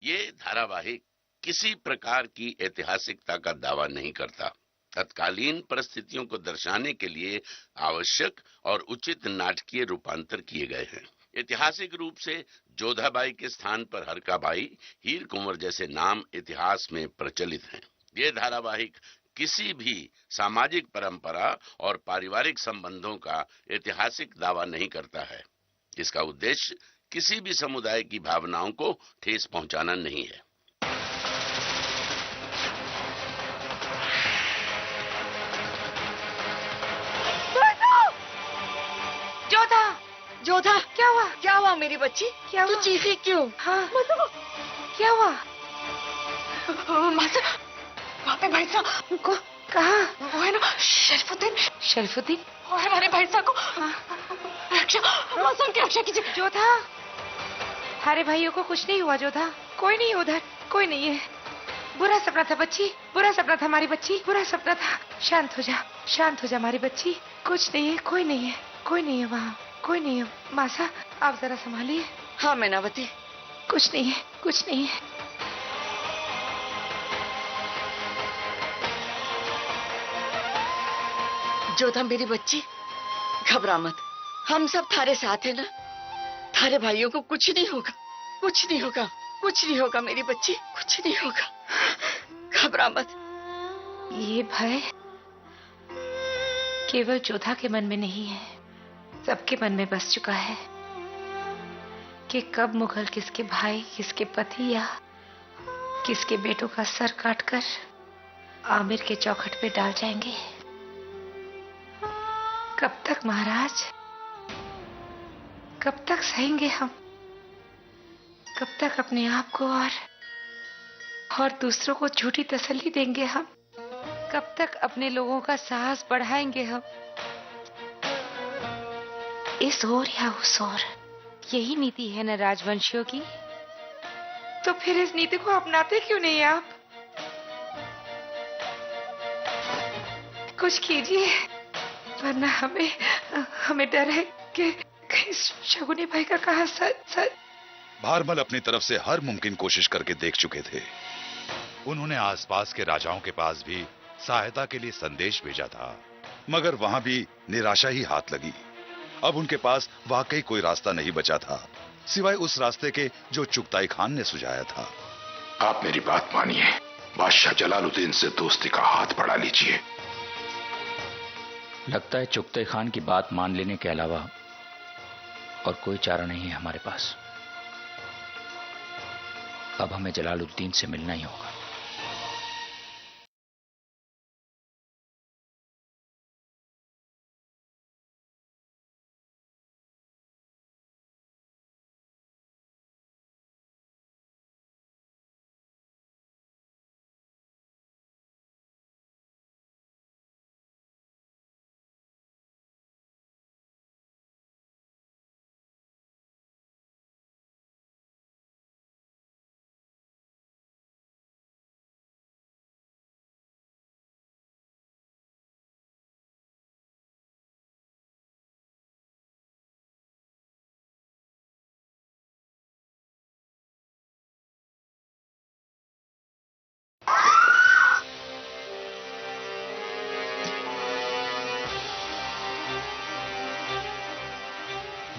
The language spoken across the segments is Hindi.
ये धारावाहिक किसी प्रकार की ऐतिहासिकता का दावा नहीं करता। तत्कालीन परिस्थितियों को दर्शाने के लिए आवश्यक और उचित नाटकीय रूपांतर किए गए हैं। ऐतिहासिक रूप से जोधाबाई के स्थान पर हरकाबाई, हीर कुंवर जैसे नाम इतिहास में प्रचलित हैं। ये धारावाहिक किसी भी सामाजिक परंपरा और पारिवारिक संबंधों का ऐतिहासिक दावा नहीं करता है। इसका उद्देश्य किसी भी समुदाय की भावनाओं को ठेस पहुंचाना नहीं है। जोधा, जोधा, क्या हुआ? क्या हुआ मेरी बच्ची? क्या तू हुआ? चीखी क्यों? हाँ, क्या हुआ? मासा, वहाँ पे भाई साहब को कहा? वो है ना शरीफुद्दीन, शरीफुद्दीन वो है हमारे भाई साहब को रक्षा, मासा उनकी रक्षा कीजिए। जोधा, हमारे भाइयों को कुछ नहीं हुआ जोधा, कोई नहीं उधर, कोई नहीं है। बुरा सपना था बच्ची, बुरा सपना था हमारी बच्ची, बुरा सपना था। शांत हो जा, शांत हो जा हमारी बच्ची, कुछ नहीं है, कोई नहीं है, कोई नहीं है वहाँ, कोई नहीं है। मासा, आप जरा संभालिए। हाँ मैनावती, कुछ नहीं है, कुछ नहीं है। जोधा मेरी बच्ची, घबरा मत, हम सब थारे साथ है ना। थारे भाइयों को कुछ नहीं होगा, कुछ नहीं होगा, कुछ नहीं होगा मेरी बच्ची, कुछ नहीं होगा, घबरा मत। ये भय केवल जोधा के मन में नहीं है, सबके मन में बस चुका है कि कब मुगल किसके भाई, किसके पति या किसके बेटों का सर काटकर आमिर के चौखट पे डाल जाएंगे। कब तक महाराज, कब तक सहेंगे हम? कब तक अपने आप को और दूसरों को झूठी तसल्ली देंगे हम? कब तक अपने लोगों का साहस बढ़ाएंगे हम? इस ओर या उस ओर, यही नीति है न राजवंशियों की। तो फिर इस नीति को अपनाते क्यों नहीं आप? कुछ कीजिए, वरना हमें डर है कि कहीं शगुनी भाई का कहा सच। भारमल अपनी तरफ से हर मुमकिन कोशिश करके देख चुके थे। उन्होंने आसपास के राजाओं के पास भी सहायता के लिए संदेश भेजा था, मगर वहां भी निराशा ही हाथ लगी। अब उनके पास वाकई कोई रास्ता नहीं बचा था, सिवाय उस रास्ते के जो चुगताई खान ने सुझाया था। आप मेरी बात मानिए, बादशाह जलालुद्दीन से दोस्ती का हाथ बढ़ा लीजिए। लगता है चुगताई खान की बात मान लेने के अलावा और कोई चारा नहीं है हमारे पास। अब हमें जलालुद्दीन से मिलना ही होगा।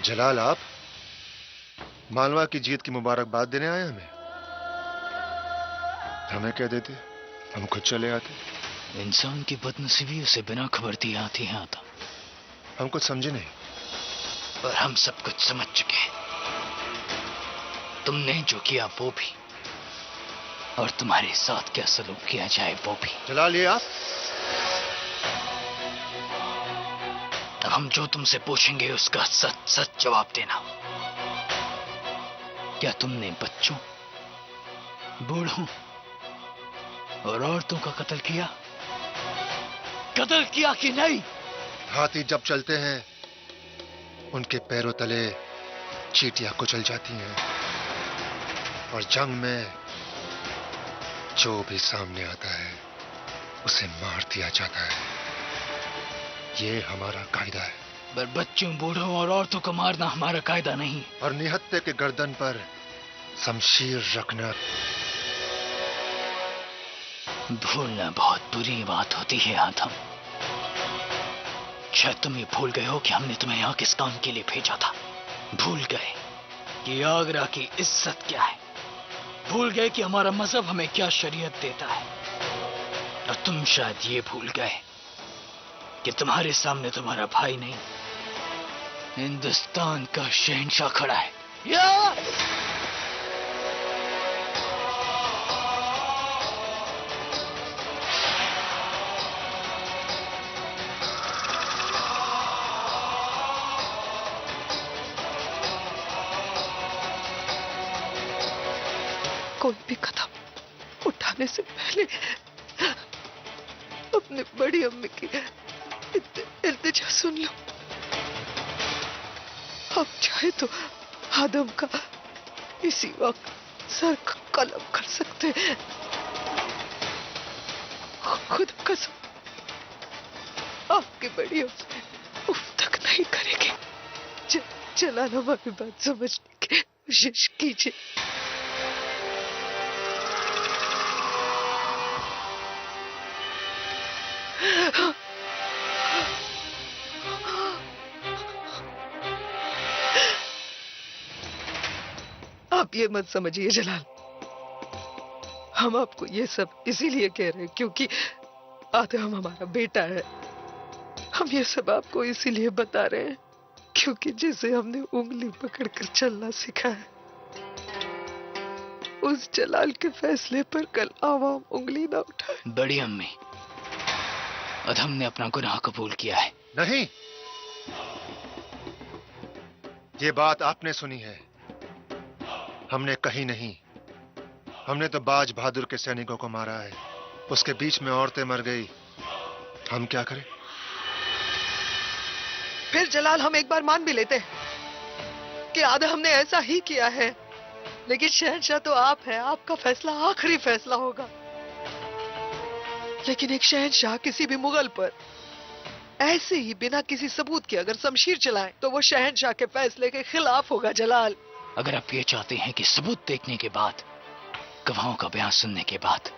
जलाल, आप मालवा की जीत की मुबारकबाद देने आए हमें कह देते, हम खुद चले आते। इंसान की बदनसीबी उसे बिना खबर दिए आती है आता। हम कुछ समझे नहीं। पर हम सब कुछ समझ चुके हैं। तुमने जो किया वो भी, और तुम्हारे साथ क्या सलूक किया जाए वो भी। जलाल, ये आप? तब हम जो तुमसे पूछेंगे उसका सच सच जवाब देना। क्या तुमने बच्चों, बूढ़ों और औरतों का कत्ल किया? कत्ल किया कि नहीं? हाथी जब चलते हैं उनके पैरों तले चींटियां कुचल जाती हैं, और जंग में जो भी सामने आता है उसे मार दिया जाता है। ये हमारा कायदा है। पर बच्चों, बूढ़ों और औरतों को मारना हमारा कायदा नहीं। और निहत्थे के गर्दन पर शमशीर रखना। भूलना बहुत बुरी बात होती है आदम। शायद तुम ये भूल गए हो कि हमने तुम्हें यहाँ किस काम के लिए भेजा था। भूल गए कि आगरा की इज्जत क्या है। भूल गए कि हमारा मजहब हमें क्या शरीयत देता है। और तुम शायद ये भूल गए कि तुम्हारे सामने तुम्हारा भाई नहीं, हिंदुस्तान का शहंशाह खड़ा है। कोई भी कदम उठाने से पहले अपने बड़ी अम्मी की इल्तिजा सुन लो। आप चाहे तो आदम का इसी वक्त सर कलम कर सकते हैं। खुद कसम, आपकी बड़ी अम्मी उफ तक नहीं करेगी। जलाल हमारी बात समझने की कोशिश कीजिए। आप ये मत समझिए जलाल, हम आपको ये सब इसीलिए कह रहे हैं क्योंकि आदम हमारा बेटा है। हम ये सब आपको इसीलिए बता रहे हैं क्योंकि जिसे हमने उंगली पकड़कर चलना सिखाया, उस जलाल के फैसले पर कल आवाम उंगली ना उठाए। बड़ी अम्मी, अदम ने अपना गुनाह कबूल किया है। नहीं, ये बात आपने सुनी है, हमने कहीं नहीं। हमने तो बाज बहादुर के सैनिकों को मारा है, उसके बीच में औरतें मर गई। हम क्या करें? फिर जलाल हम एक बार मान भी लेते हैं कि आदम हमने ऐसा ही किया है, लेकिन शहंशाह तो आप है, आपका फैसला आखिरी फैसला होगा। लेकिन एक शहंशाह किसी भी मुगल पर ऐसे ही बिना किसी सबूत के अगर शमशीर चलाए तो वो शहंशाह के फैसले के खिलाफ होगा जलाल। अगर आप ये चाहते हैं कि सबूत देखने के बाद, गवाहों का बयान सुनने के बाद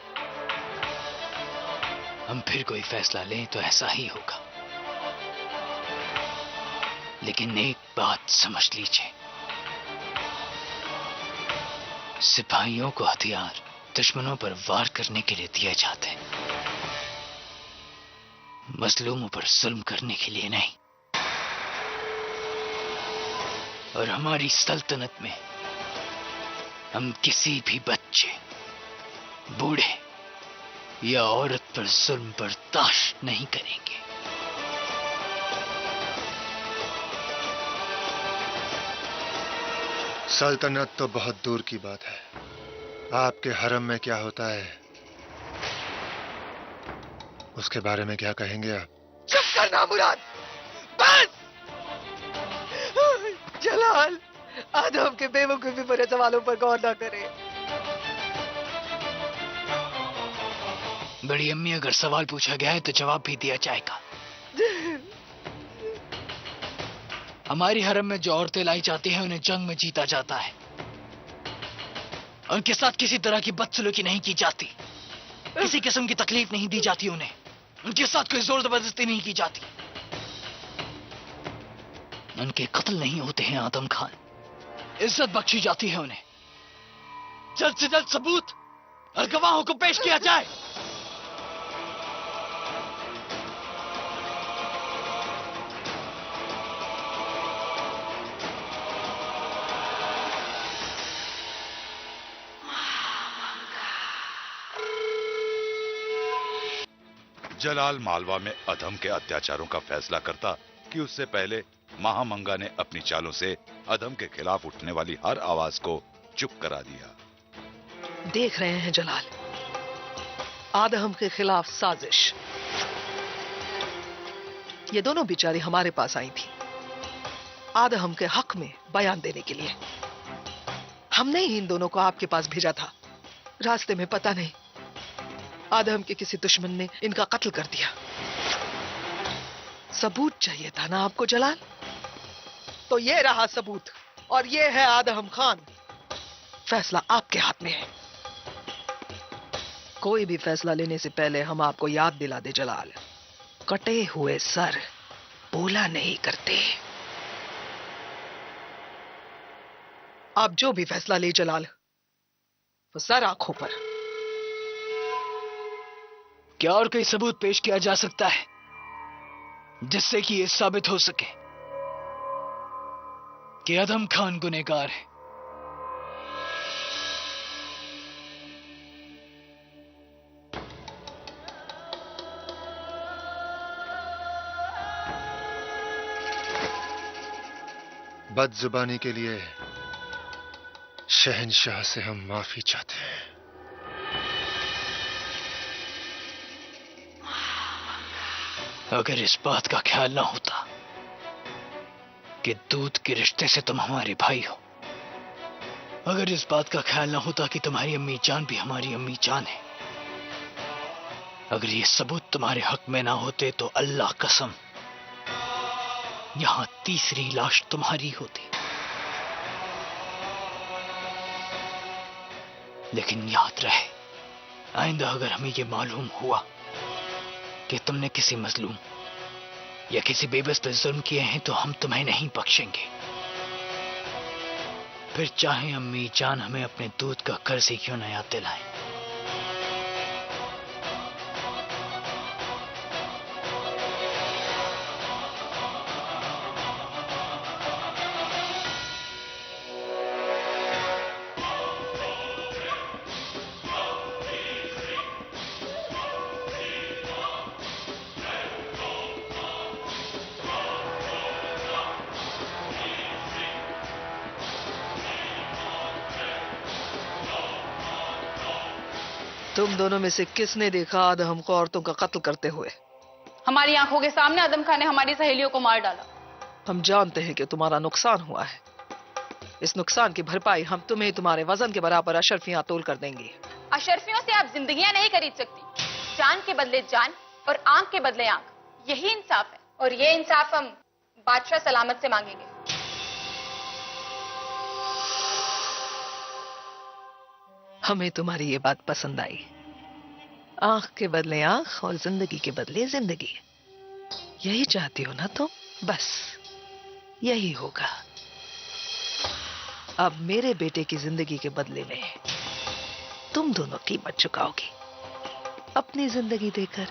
हम फिर कोई फैसला लें तो ऐसा ही होगा। लेकिन एक बात समझ लीजिए, सिपाहियों को हथियार दुश्मनों पर वार करने के लिए दिए जाते हैं, मजलूमों पर जुल्म करने के लिए नहीं। और हमारी सल्तनत में हम किसी भी बच्चे, बूढ़े या औरत पर जुल्म बर्दाश्त नहीं करेंगे। सल्तनत तो बहुत दूर की बात है, आपके हरम में क्या होता है उसके बारे में क्या कहेंगे आप? चुप करना मुराद, बस। जलाल, आदम के बेवकूफी भरे सवालों पर गौर ना करे। बड़ी अम्मी, अगर सवाल पूछा गया है तो जवाब भी दिया जाएगा। हमारी हरम में जो औरतें लाई जाती हैं उन्हें जंग में जीता जाता है। उनके साथ किसी तरह की बदसलूकी नहीं की जाती, किसी किस्म की तकलीफ नहीं दी जाती उन्हें, उनके साथ कोई जोर जबरदस्ती नहीं की जाती, उनके कत्ल नहीं होते हैं आदम खान, इज्जत बख्शी जाती है उन्हें। जल्द से जल्द सबूत और गवाहों को पेश किया जाए। जलाल मालवा में अधम के अत्याचारों का फैसला करता कि उससे पहले महामंगा ने अपनी चालों से अधम के खिलाफ उठने वाली हर आवाज को चुप करा दिया। देख रहे हैं जलाल, आदम के खिलाफ साजिश। ये दोनों बेचारी हमारे पास आई थी आदम के हक में बयान देने के लिए। हमने ही इन दोनों को आपके पास भेजा था। रास्ते में पता नहीं आदम के किसी दुश्मन ने इनका कत्ल कर दिया। सबूत चाहिए था ना आपको जलाल, तो ये रहा सबूत। और ये है आदम खान, फैसला आपके हाथ में है। कोई भी फैसला लेने से पहले हम आपको याद दिला दे जलाल, कटे हुए सर बोला नहीं करते। आप जो भी फैसला ले जलाल, वो सर आंखों पर। क्या और कोई सबूत पेश किया जा सकता है जिससे कि यह साबित हो सके कि आदम खान गुनहगार है? बदजुबानी के लिए शहंशाह से हम माफी चाहते हैं। अगर इस बात का ख्याल ना होता कि दूध के रिश्ते से तुम हमारे भाई हो, अगर इस बात का ख्याल ना होता कि तुम्हारी अम्मी जान भी हमारी अम्मी जान है, अगर ये सबूत तुम्हारे हक में ना होते तो अल्लाह कसम यहां तीसरी लाश तुम्हारी होती। लेकिन याद रहे, आइंदा अगर हमें यह मालूम हुआ कि तुमने किसी मजलूम या किसी बेबस पर जुल्म किए हैं तो हम तुम्हें नहीं बख्शेंगे, फिर चाहे अम्मी जान हमें अपने दूध का कर्ज ही क्यों न याद दिलाएं। तुम दोनों में से किसने देखा आदम को औरतों का कत्ल करते हुए? हमारी आंखों के सामने आदम खान ने हमारी सहेलियों को मार डाला। हम जानते हैं कि तुम्हारा नुकसान हुआ है। इस नुकसान की भरपाई हम तुम्हें तुम्हारे वजन के बराबर अशर्फियां तोल कर देंगे। अशर्फियों से आप जिंदगियां नहीं खरीद सकती। जान के बदले जान और आंख के बदले आंख, यही इंसाफ है। और ये इंसाफ हम बादशाह सलामत से मांगेंगे। हमें तुम्हारी ये बात पसंद आई। आंख के बदले आंख और जिंदगी के बदले जिंदगी, यही चाहती हो ना तुम? बस यही होगा। अब मेरे बेटे की जिंदगी के बदले में तुम दोनों कीमत चुकाओगी अपनी जिंदगी देकर।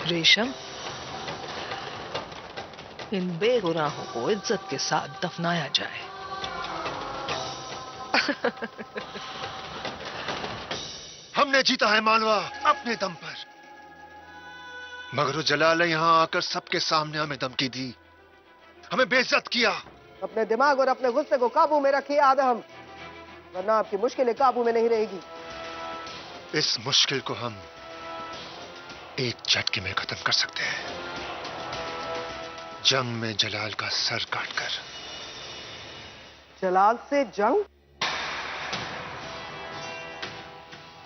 रेशम, इन बेगुनाहों को इज्जत के साथ दफनाया जाए। हमने जीता है मालवा अपने दम पर, मगर वो जलाल ने यहां आकर सबके सामने हमें धमकी दी, हमें बेइज्जत किया। अपने दिमाग और अपने गुस्से को काबू में रखिए आदम, वरना आपकी मुश्किलें काबू में नहीं रहेगी। इस मुश्किल को हम एक झटके में खत्म कर सकते हैं, जंग में जलाल का सर काटकर। जलाल से जंग?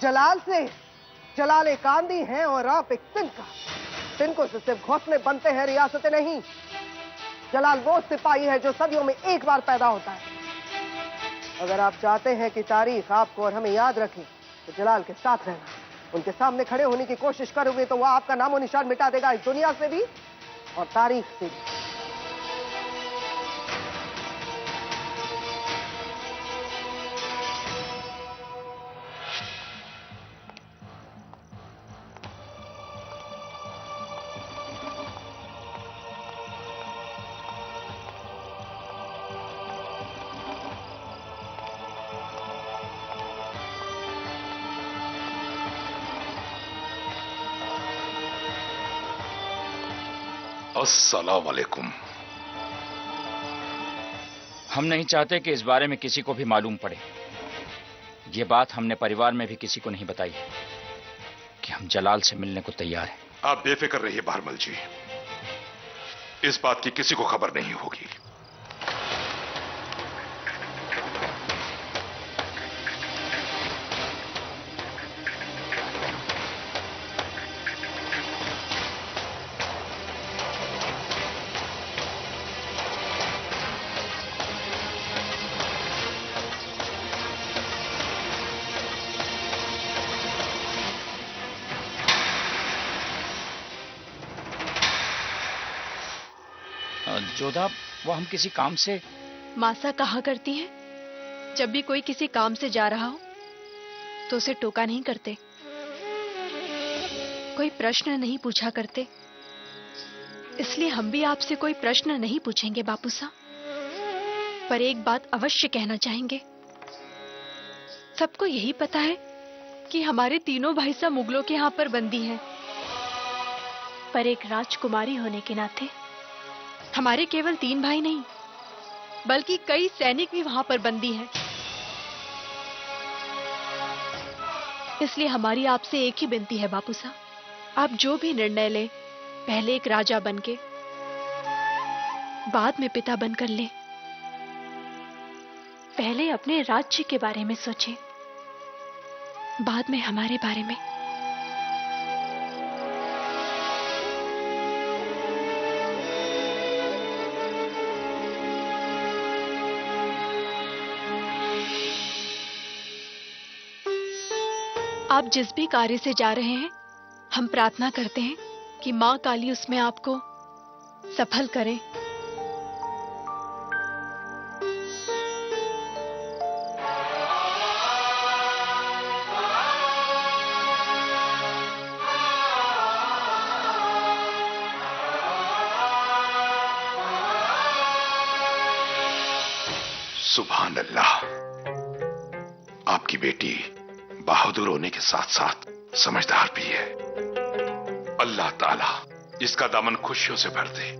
जलाल से? जलाल एक आंधी है और आप एक तिनका। तिनकों से सिर्फ घोंसले बनते हैं, रियासतें नहीं। जलाल वो सिपाही है जो सदियों में एक बार पैदा होता है। अगर आप चाहते हैं कि तारीख आपको और हमें याद रखे तो जलाल के साथ रहना। उनके सामने खड़े होने की कोशिश करोगे तो वह आपका नामो निशान मिटा देगा, इस दुनिया से भी और तारीख से भी। अस्सलाम वालेकुम। हम नहीं चाहते कि इस बारे में किसी को भी मालूम पड़े। ये बात हमने परिवार में भी किसी को नहीं बताई कि हम जलाल से मिलने को तैयार हैं। आप बेफिक्र रहिए भारमल जी, इस बात की किसी को खबर नहीं होगी। जोधा, वो हम किसी काम से। मासा कहा करती है, जब भी कोई किसी काम से जा रहा हो तो उसे टोका नहीं करते, कोई प्रश्न नहीं पूछा करते। इसलिए हम भी आपसे कोई प्रश्न नहीं पूछेंगे बापू साहब, पर एक बात अवश्य कहना चाहेंगे। सबको यही पता है कि हमारे तीनों भाई साहब मुगलों के यहाँ पर बंदी हैं, पर एक राजकुमारी होने के नाते हमारे केवल 3 भाई नहीं बल्कि कई सैनिक भी वहां पर बंदी हैं। इसलिए हमारी आपसे एक ही विनती है बापू साहब, आप जो भी निर्णय लें पहले एक राजा बनके बाद में पिता बनकर लें। पहले अपने राज्य के बारे में सोचें, बाद में हमारे बारे में। आप जिस भी कार्य से जा रहे हैं, हम प्रार्थना करते हैं कि मां काली उसमें आपको सफल करे। सुभान अल्लाह। आपकी बेटी बहादुर होने के साथ साथ समझदार भी है। अल्लाह ताला इसका दामन खुशियों से भर दे।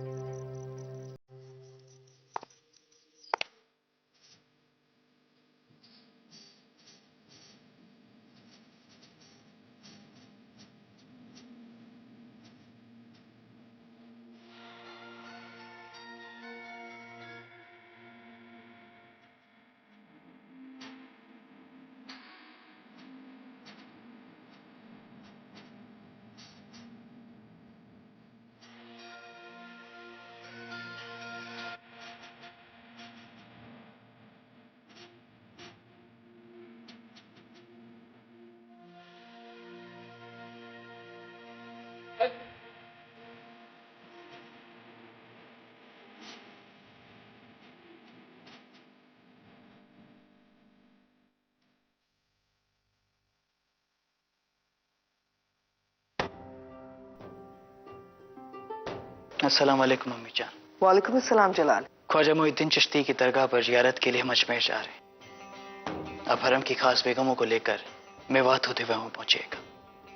अस्सलाम वालेकुम अम्मी जान। वालेकुम अस्सलाम जलाल। ख्वाजा मोहिद्दीन चिश्ती की दरगाह पर जियारत के लिए हम अजमेर जा रहे हैं। अब हरम की खास बेगमों को लेकर मेवात होते हुए वहां पहुंचेगा।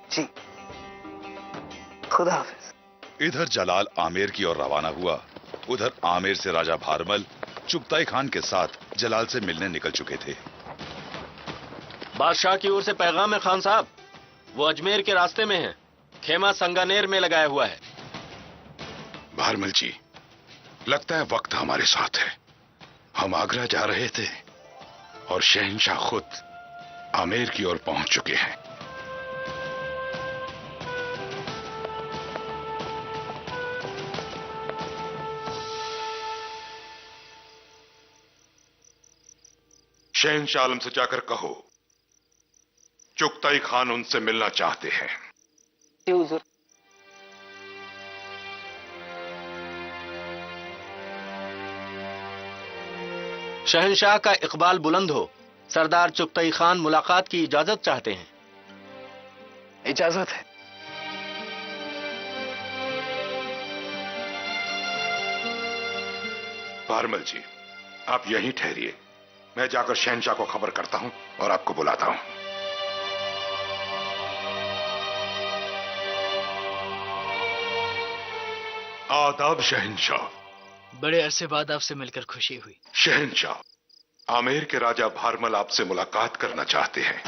जी, खुदा हाफिज। इधर जलाल आमेर की ओर रवाना हुआ, उधर आमेर से राजा भारमल चुगताई खान के साथ जलाल से मिलने निकल चुके थे। बादशाह की ओर से पैगाम है खान साहब, वो अजमेर के रास्ते में है, खेमा संगानेर में लगाया हुआ है। भारमल जी, लगता है वक्त हमारे साथ है। हम आगरा जा रहे थे और शहंशाह खुद आमेर की ओर पहुंच चुके हैं। शहंशाह आलम से जाकर कहो चुगताई खान उनसे मिलना चाहते हैं। शहंशाह का इकबाल बुलंद हो, सरदार चुगताई खान मुलाकात की इजाजत चाहते हैं। इजाजत है। भारमल जी, आप यहीं ठहरिए, मैं जाकर शहंशाह को खबर करता हूं और आपको बुलाता हूं। आदाब शहंशाह। बड़े अरसे बाद आपसे मिलकर खुशी हुई। शहंशाह, आमेर के राजा भारमल आपसे मुलाकात करना चाहते हैं।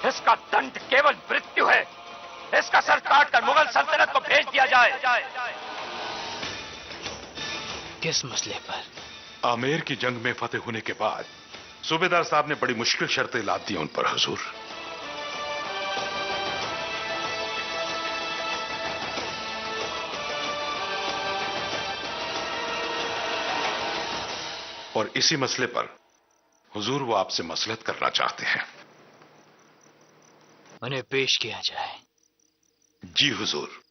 इसका दंड केवल मृत्यु है। इसका सर काटकर मुगल सल्तनत को भेज दिया जाए। किस मसले पर? आमेर की जंग में फतेह होने के बाद सूबेदार साहब ने बड़ी मुश्किल शर्तें लाद दी उन पर हुजूर। और इसी मसले पर हुजूर वो आपसे मसलहत करना चाहते हैं। उन्हें पेश किया जाए। जी हुजूर।